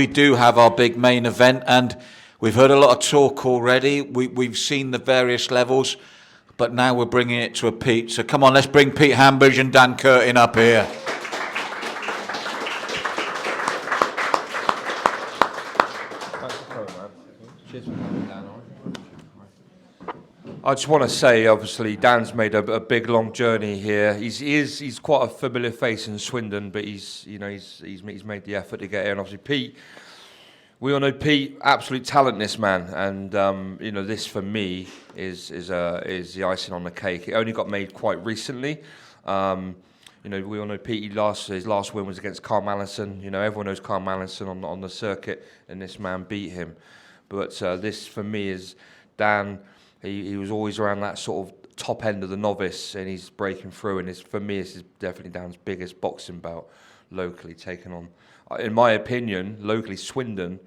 We do have our big main event, and we've heard a lot of talk already. We've seen the various levels, but now we're bringing it to a Pete. So come on, let's bring Pete Hambidge and Dan Curtin up here. I just want to say, obviously, Dan's made a big, long journey here. He's quite a familiar face in Swindon, but he's made the effort to get here. And obviously, Pete, we all know Pete, absolute talent, this man. And this for me is the icing on the cake. It only got made quite recently. We all know Pete. His last win was against Carl Mallinson. Everyone knows Carl Mallinson on the circuit, and this man beat him. But this for me is Dan. He was always around that sort of top end of the novice, and he's breaking through. And for me, this is definitely Dan's biggest boxing bout locally, taking on, in my opinion, locally Swindon,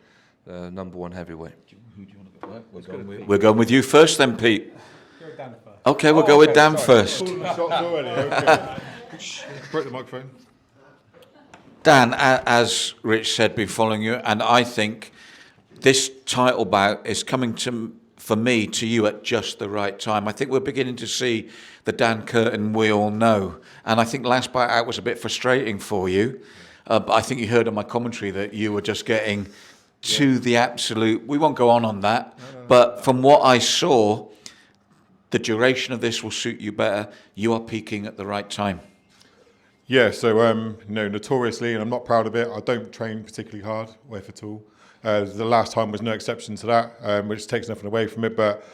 number one heavyweight. Who do you want to go with? We're going with you first, then, Pete. Go with Dan first. Okay, we'll go with Dan first. Break the microphone. Dan, as Rich said, been following you, and I think this title bout is coming for me to you at just the right time. I think we're beginning to see the Dan Curtin we all know. And I think last bout out was a bit frustrating for you. But I think you heard on my commentary that you were just getting to the absolute... We won't go on that. But from what I saw, the duration of this will suit you better. You are peaking at the right time. Yeah, so notoriously, and I'm not proud of it, I don't train particularly hard, if at all. The last time was no exception to that, which takes nothing away from it. But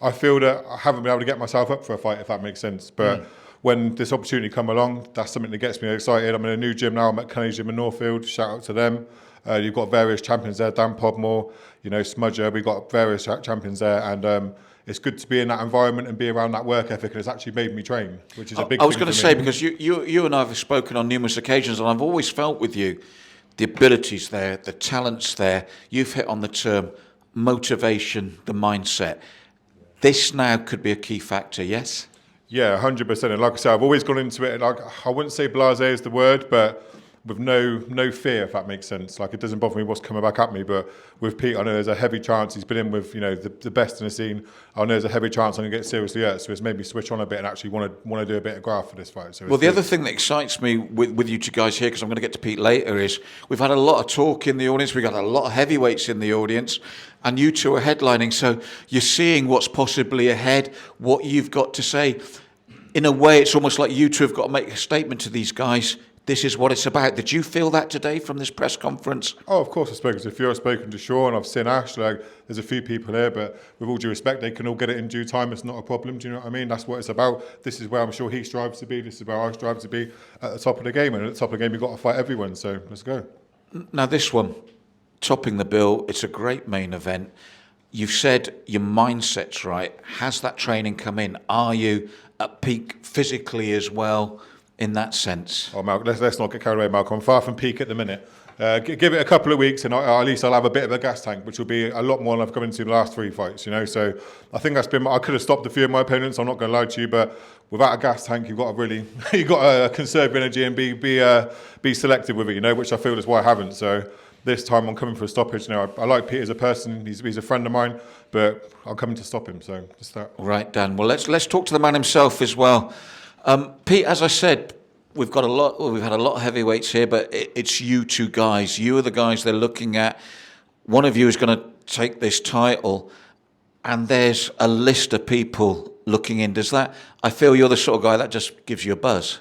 I feel that I haven't been able to get myself up for a fight, if that makes sense. But when this opportunity come along, that's something that gets me excited. I'm in a new gym now. I'm at Kenny's Gym in Northfield. Shout out to them. You've got various champions there. Dan Podmore, Smudger. We've got various champions there. And it's good to be in that environment and be around that work ethic. And it's actually made me train, which is a big thing. I was going to say, because you and I have spoken on numerous occasions, and I've always felt with you, the ability's there, the talent's there. You've hit on the term motivation, the mindset. This now could be a key factor, yes? Yeah, 100%. And like I said, I've always gone into it, I wouldn't say blasé is the word, but with no fear, if that makes sense. Like, it doesn't bother me what's coming back at me, but with Pete, I know there's a heavy chance. He's been in with the best in the scene. I know there's a heavy chance I'm going to get seriously hurt, so it's made me switch on a bit and actually want to do a bit of graft for this fight. So well, the other thing that excites me with you two guys here, because I'm going to get to Pete later, is we've had a lot of talk in the audience. We've got a lot of heavyweights in the audience, and you two are headlining, so you're seeing what's possibly ahead, what you've got to say. In a way, it's almost like you two have got to make a statement to these guys. This is what it's about. Did you feel that today from this press conference? Oh, of course I've spoken to a few. I've spoken to Sean, I've seen Ash. There's a few people here, but with all due respect, they can all get it in due time. It's not a problem. Do you know what I mean? That's what it's about. This is where I'm sure he strives to be. This is where I strive to be at the top of the game. And at the top of the game, you've got to fight everyone. So let's go. Now this one, topping the bill, it's a great main event. You've said your mindset's right. Has that training come in? Are you at peak physically as well? In that sense. Oh, Malcolm, let's not get carried away, Malcolm. I'm far from peak at the minute. Give it a couple of weeks and at least I'll have a bit of a gas tank, which will be a lot more than I've come into the last 3 fights, So I think I could have stopped a few of my opponents, I'm not going to lie to you, but without a gas tank, you've got to conserve energy and be selective with it, which I feel is why I haven't. So this time I'm coming for a stoppage. I like Pete as a person, he's a friend of mine, but I'm coming to stop him, so just that. Right, Dan. Well, let's talk to the man himself as well. Pete, as I said, we've had a lot of heavyweights here, but it's you two guys. You are the guys they're looking at. One of you is going to take this title, and there's a list of people looking in. I feel you're the sort of guy that just gives you a buzz.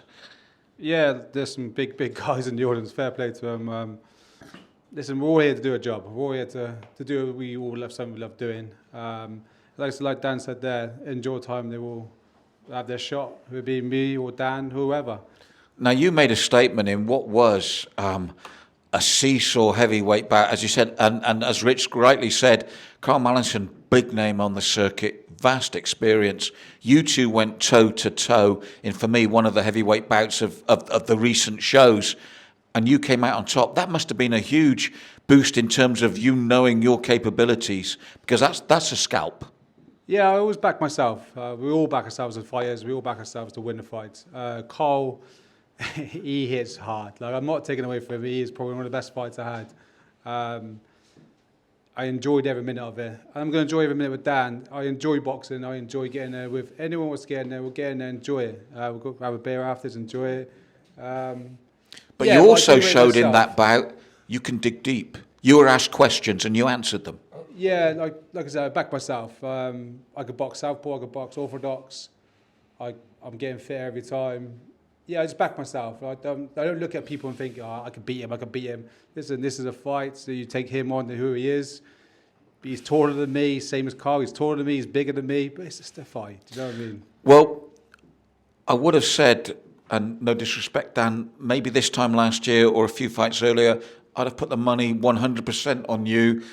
Yeah, there's some big guys in the audience. Fair play to them. Listen, we're all here to do a job. We're all here to do what we all love, something we love doing. Like Dan said there, in your time, they will have their shot, it would be me or Dan, whoever. Now, you made a statement in what was a seesaw heavyweight bout, as you said, and as Rich rightly said, Carl Mallinson, big name on the circuit, vast experience. You two went toe-to-toe in, for me, one of the heavyweight bouts of the recent shows, and you came out on top. That must have been a huge boost in terms of you knowing your capabilities, because that's a scalp. Yeah, I always back myself. We all back ourselves as fighters. We all back ourselves to win the fights. Carl, he hits hard. I'm not taking away from him. He is probably one of the best fights I had. I enjoyed every minute of it. I'm going to enjoy every minute with Dan. I enjoy boxing. I enjoy getting there with anyone who wants to get in there. We'll get in there and enjoy it. We'll go have a beer afterwards, enjoy it. But you also showed in that bout you can dig deep. You were asked questions and you answered them. Yeah, like I said, I back myself. I could box southpaw, I could box orthodox. I'm getting fit every time. Yeah, I just back myself. I don't look at people and think, oh, I could beat him. Listen, this is a fight, so you take him on to who he is. He's taller than me, same as Carl. He's taller than me, he's bigger than me, but it's just a fight. Do you know what I mean? Well, I would have said, and no disrespect, Dan, maybe this time last year or a few fights earlier, I'd have put the money 100% on you.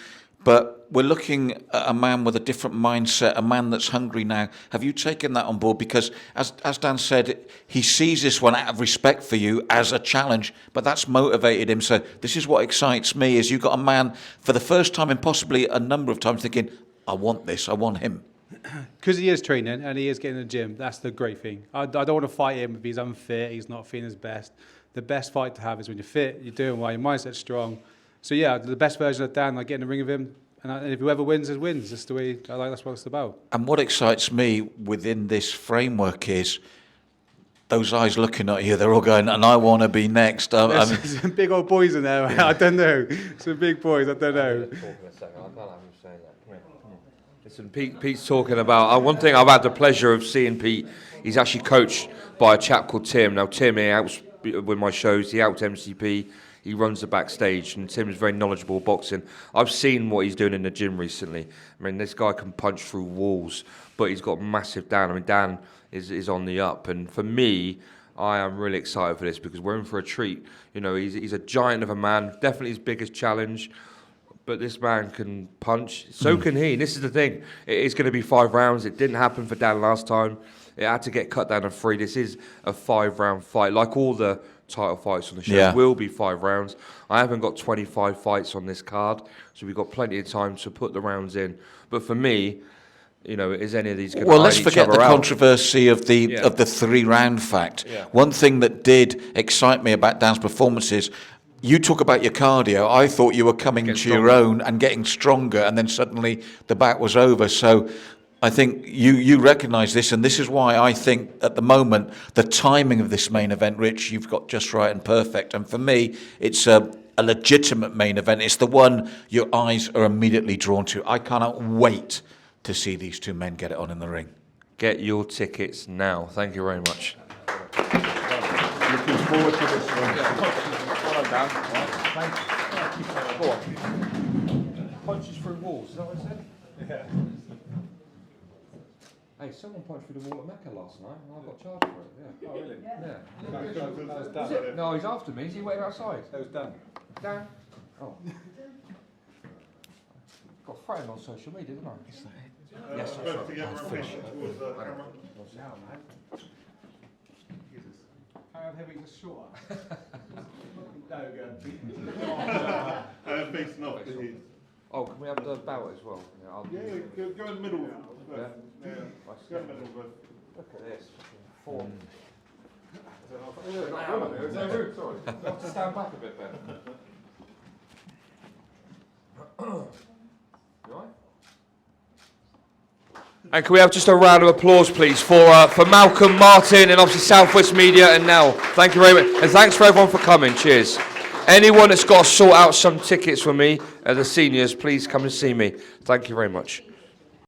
But we're looking at a man with a different mindset, a man that's hungry now. Have you taken that on board? Because as Dan said, he sees this one out of respect for you as a challenge, but that's motivated him. So this is what excites me, is you've got a man for the first time and possibly a number of times thinking, I want this, I want him. Because he is training and he is getting in the gym. That's the great thing. I don't want to fight him if he's unfit, he's not feeling his best. The best fight to have is when you're fit, you're doing well, your mindset's strong. So yeah, the best version of Dan, I get in the ring with him, and if whoever wins, wins. That's the way that's what it's about. And what excites me within this framework is those eyes looking at you. They're all going, and I want to be next. There's some big old boys in there. I don't know. Some big boys. I don't know. Listen, Pete's talking about. One thing I've had the pleasure of seeing Pete. He's actually coached by a chap called Tim. Now Tim, he helps with my shows. He helped MCP. He runs the backstage, and Tim's very knowledgeable boxing. I've seen what he's doing in the gym recently. I mean, this guy can punch through walls, but he's got massive Dan. I mean, Dan is on the up, and for me, I am really excited for this because we're in for a treat. You know, he's a giant of a man, definitely his biggest challenge, but this man can punch. So can he. And this is the thing. It's going to be 5 rounds. It didn't happen for Dan last time. It had to get cut down to 3. This is a 5-round fight, like all the title fights on the show. Will be 5 rounds. I haven't got 25 fights on this card, so we've got plenty of time to put the rounds in. But for me, you know, is any of these going to let's forget the controversy of the 3-round fact. One thing that did excite me about Dan's performances, you talk about your cardio. I thought you were coming to your own and getting stronger, and then suddenly the bout was over. So I think you recognise this, and this is why I think at the moment the timing of this main event, Rich, you've got just right and perfect. And for me, it's a legitimate main event. It's the one your eyes are immediately drawn to. I cannot wait to see these two men get it on in the ring. Get your tickets now. Thank you very much. Looking forward to this one. Well done, Dan. Thanks. Go on. Punches through walls, is that what I said? Yeah. Hey, someone punched through the wall at Mecca last night and I got charged for it, yeah. Oh, really? Yeah. That was done. No, he's after me. Is he waiting outside? That was done. Dan? Oh. Got threatened on social media, didn't I? Yes, that's right. How heavy is shorter? Facing off. Oh, can we have the bout as well? Yeah, go in the middle. Yeah. Go in the middle. Look at this. 4. Sorry. You have to stand back a bit, Ben. You alright? And can we have just a round of applause, please, for Malcolm, Martin, and obviously Southwest Media and Nell. Thank you very much. And thanks for everyone for coming. Cheers. Anyone that's got to sort out some tickets for me, the seniors, please come and see me. Thank you very much.